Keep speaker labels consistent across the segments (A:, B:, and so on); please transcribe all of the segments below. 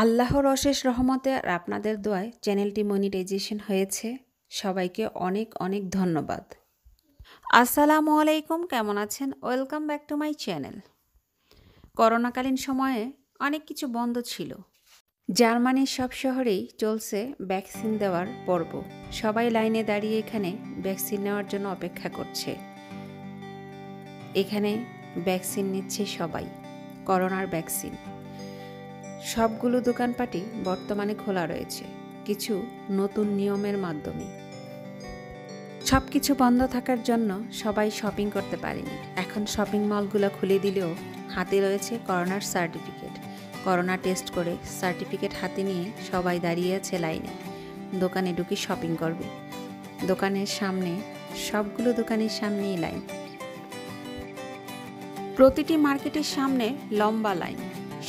A: আল্লাহর অশেষ রহমতে আর আপনাদের দোয়ায় চ্যানেলটি মনিটাইজেশন হয়েছে। সবাইকে অনেক অনেক ধন্যবাদ। আসসালামু আলাইকুম, কেমন আছেন? Welcome back to my channel. করোনাকালীন সময়ে অনেক কিছু বন্ধ ছিল। জার্মানির সব শহরেই চলছে ভ্যাকসিন দেওয়ার পর্ব। সবাই লাইনে দাঁড়িয়ে এখানে ভ্যাকসিন নেওয়ার জন্য অপেক্ষা করছে। এখানে ভ্যাকসিন নিচ্ছে সবাই, করোনার ভ্যাকসিন। সবগুলো দোকানপাটই বর্তমানে খোলা রয়েছে, কিছু নতুন নিয়মের মাধ্যমে। সব কিছু বন্ধ থাকার জন্য সবাই শপিং করতে পারেনি। এখন শপিং মলগুলো খুলে দিলেও হাতে রয়েছে করোনার সার্টিফিকেট। করোনা টেস্ট করে সার্টিফিকেট হাতে নিয়ে সবাই দাঁড়িয়ে আছে লাইনে। দোকানে ঢুকে শপিং করবে। দোকানের সামনে, সবগুলো দোকানের সামনেই লাইন। প্রতিটি মার্কেটের সামনে লম্বা লাইন।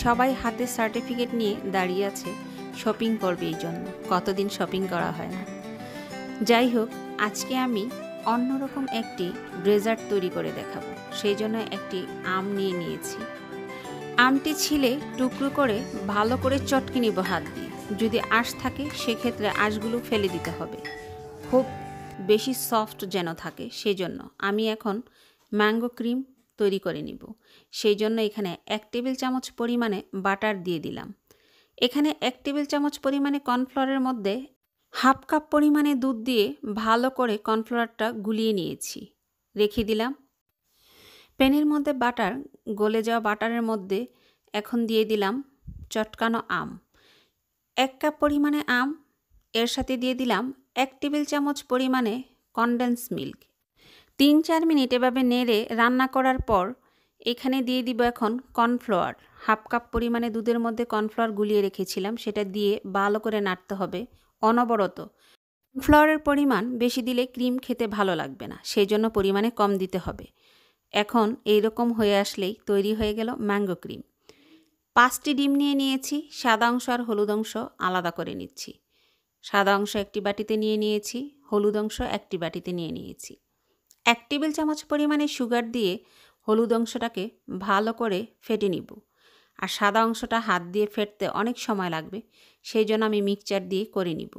A: সবাই হাতে সার্টিফিকেট নিয়ে দাঁড়িয়ে আছে, শপিং করবে। এই জন্য কতদিন শপিং করা হয় না। যাই হোক, আজকে আমি অন্যরকম একটি ডেজার্ট তৈরি করে দেখাবো। সেই জন্য একটি আম নিয়ে নিয়েছি। আমটি ছিলে টুকরো করে ভালো করে চটকে নিব হাত দিয়ে। যদি আঁশ থাকে সেক্ষেত্রে আঁশগুলো ফেলে দিতে হবে। খুব বেশি সফট যেন থাকে, সেই জন্য আমি এখন ম্যাঙ্গো ক্রিম তৈরি করে নিব। সেই জন্য এখানে 1 টেবিল চামচ পরিমাণে বাটার দিয়ে দিলাম। এখানে 1 টেবিল চামচ পরিমাণে কর্নফ্লাওয়ারের মধ্যে হাফ কাপ পরিমাণে দুধ দিয়ে ভালো করে কর্নফ্লাওয়ারটা গুলিয়ে নিয়েছি, রেখে দিলাম। প্যানের মধ্যে বাটার, গলে যাওয়া বাটারের মধ্যে এখন দিয়ে দিলাম চটকানো আম। 1 কাপ পরিমাণে আম, এর সাথে দিয়ে দিলাম 1 টেবিল চামচ পরিমাণে কনডেন্স মিল্ক। 3-4 মিনিট এভাবে নেড়ে রান্না করার পর এখানে দিয়ে দিব এখন কর্নফ্লাওয়ার। হাফ কাপ পরিমাণে দুধের মধ্যে কর্নফ্লাওয়ার গুলিয়ে রেখেছিলাম, সেটা দিয়ে ভালো করে নাড়তে হবে অনবরত। কর্নফ্লাওয়ারের পরিমাণ বেশি দিলে ক্রিম খেতে ভালো লাগবে না, সেই জন্য পরিমাণে কম দিতে হবে। এখন এইরকম হয়ে আসলেই তৈরি হয়ে গেল ম্যাঙ্গো ক্রিম। 5টি ডিম নিয়ে নিয়েছি, সাদা অংশ আর হলুদ অংশ আলাদা করে নিচ্ছি। সাদা অংশ একটি বাটিতে নিয়ে নিয়েছি, হলুদ অংশ একটি বাটিতে নিয়ে নিয়েছি। 1 টেবিল চামচ পরিমাণে সুগার দিয়ে হলুদ অংশটাকে ভালো করে ফেটে নিব। আর সাদা অংশটা হাত দিয়ে ফেটতে অনেক সময় লাগবে, সেই জন্য আমি মিক্সচার দিয়ে করে নিব,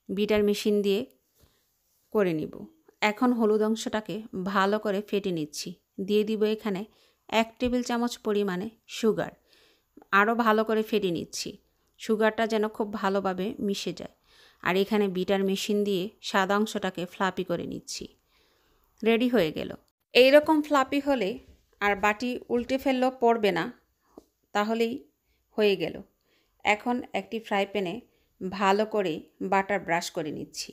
A: বিটার মেশিন দিয়ে করে নিব। এখন হলুদ অংশটাকে ভালো করে ফেটে নিচ্ছি। দিয়ে দিব এখানে 1 টেবিল চামচ পরিমাণে সুগার। আরও ভালো করে ফেটে নিচ্ছি, সুগারটা যেন খুব ভালোভাবে মিশে যায়। আর এখানে বিটার মেশিন দিয়ে সাদা অংশটাকে ফ্লাপি করে নিচ্ছি। রেডি হয়ে গেল। এইরকম ফ্লাপি হলে আর বাটি উল্টে ফেললেও পড়বে না, তাহলেই হয়ে গেল। এখন একটি ফ্রাই প্যানে ভালো করে বাটার ব্রাশ করে নিচ্ছি।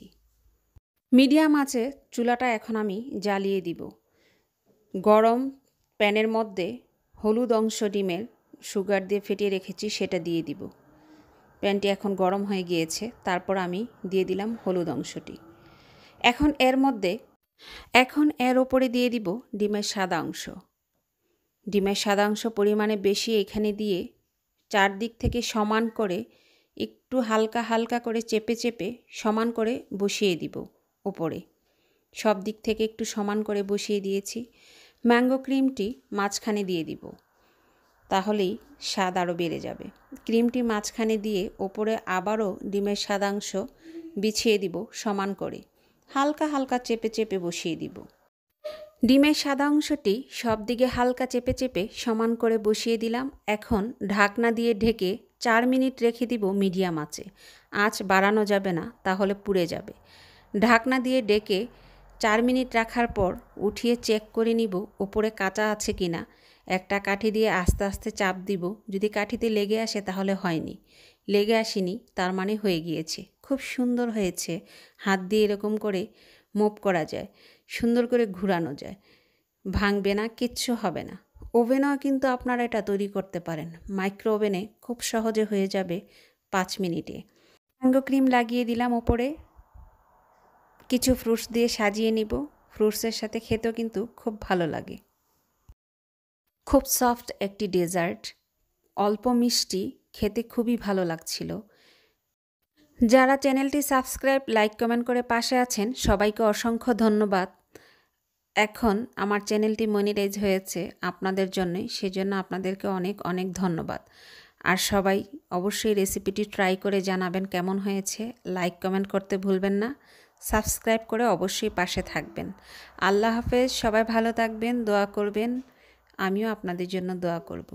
A: মিডিয়াম আঁচে চুলাটা এখন আমি জ্বালিয়ে দিব। গরম প্যানের মধ্যে হলুদ অংশ ডিমের সুগার দিয়ে ফেটিয়ে রেখেছি, সেটা দিয়ে দিব। প্যানটি এখন গরম হয়ে গিয়েছে, তারপর আমি দিয়ে দিলাম হলুদ অংশটি। এখন এর ওপরে দিয়ে দিব ডিমের সাদা অংশ। ডিমের সাদা অংশ পরিমাণে বেশি এখানে দিয়ে চারদিক থেকে সমান করে একটু হালকা হালকা করে চেপে চেপে সমান করে বসিয়ে দিব ওপরে। সব দিক থেকে একটু সমান করে বসিয়ে দিয়েছি। ম্যাঙ্গো ক্রিমটি মাঝখানে দিয়ে দিব, তাহলেই স্বাদ আরও বেড়ে যাবে। ক্রিমটি মাঝখানে দিয়ে ওপরে আবারও ডিমের সাদা অংশ বিছিয়ে দিব সমান করে, হালকা হালকা চেপে চেপে বসিয়ে দিব। ডিমের সাদা অংশটি সব দিকে হালকা চেপে চেপে সমান করে বসিয়ে দিলাম। এখন ঢাকনা দিয়ে ঢেকে 4 মিনিট রেখে দিব মিডিয়াম আঁচে। আঁচ বাড়ানো যাবে না, তাহলে পুড়ে যাবে। ঢাকনা দিয়ে ঢেকে 4 মিনিট রাখার পর উঠিয়ে চেক করে নিব ওপরে কাঁচা আছে কিনা। একটা কাঠি দিয়ে আস্তে আস্তে চাপ দিব, যদি কাঠিতে লেগে আসে তাহলে হয়নি, লেগে আসেনি তার মানে হয়ে গিয়েছে। খুব সুন্দর হয়েছে। হাত দিয়ে এরকম করে মুভ করা যায়, সুন্দর করে ঘোরানো যায়, ভাঙবে না, কিচ্ছু হবে না। ওভেনেও কিন্তু আপনারা এটা তৈরি করতে পারেন। মাইক্রো ওভেনে খুব সহজে হয়ে যাবে 5 মিনিটে। ম্যাঙ্গো ক্রিম লাগিয়ে দিলাম ওপরে, কিছু ফ্রুটস দিয়ে সাজিয়ে নিব। ফ্রুটসের সাথে খেতেও কিন্তু খুব ভালো লাগে। খুব সফট একটি ডেজার্ট, অল্প মিষ্টি, খেতে খুবই ভালো লাগছিল। যারা চ্যানেলটি সাবস্ক্রাইব, লাইক, কমেন্ট করে পাশে আছেন সবাইকে অসংখ্য ধন্যবাদ। এখন আমার চ্যানেলটি মনিটাইজ হয়েছে আপনাদের জন্যই, সেজন্য আপনাদেরকে অনেক অনেক ধন্যবাদ। আর সবাই অবশ্যই রেসিপিটি ট্রাই করে জানাবেন কেমন হয়েছে। লাইক কমেন্ট করতে ভুলবেন না, সাবস্ক্রাইব করে অবশ্যই পাশে থাকবেন। আল্লাহ হাফেজ, সবাই ভালো থাকবেন, দোয়া করবেন, আমিও আপনাদের জন্য দোয়া করব।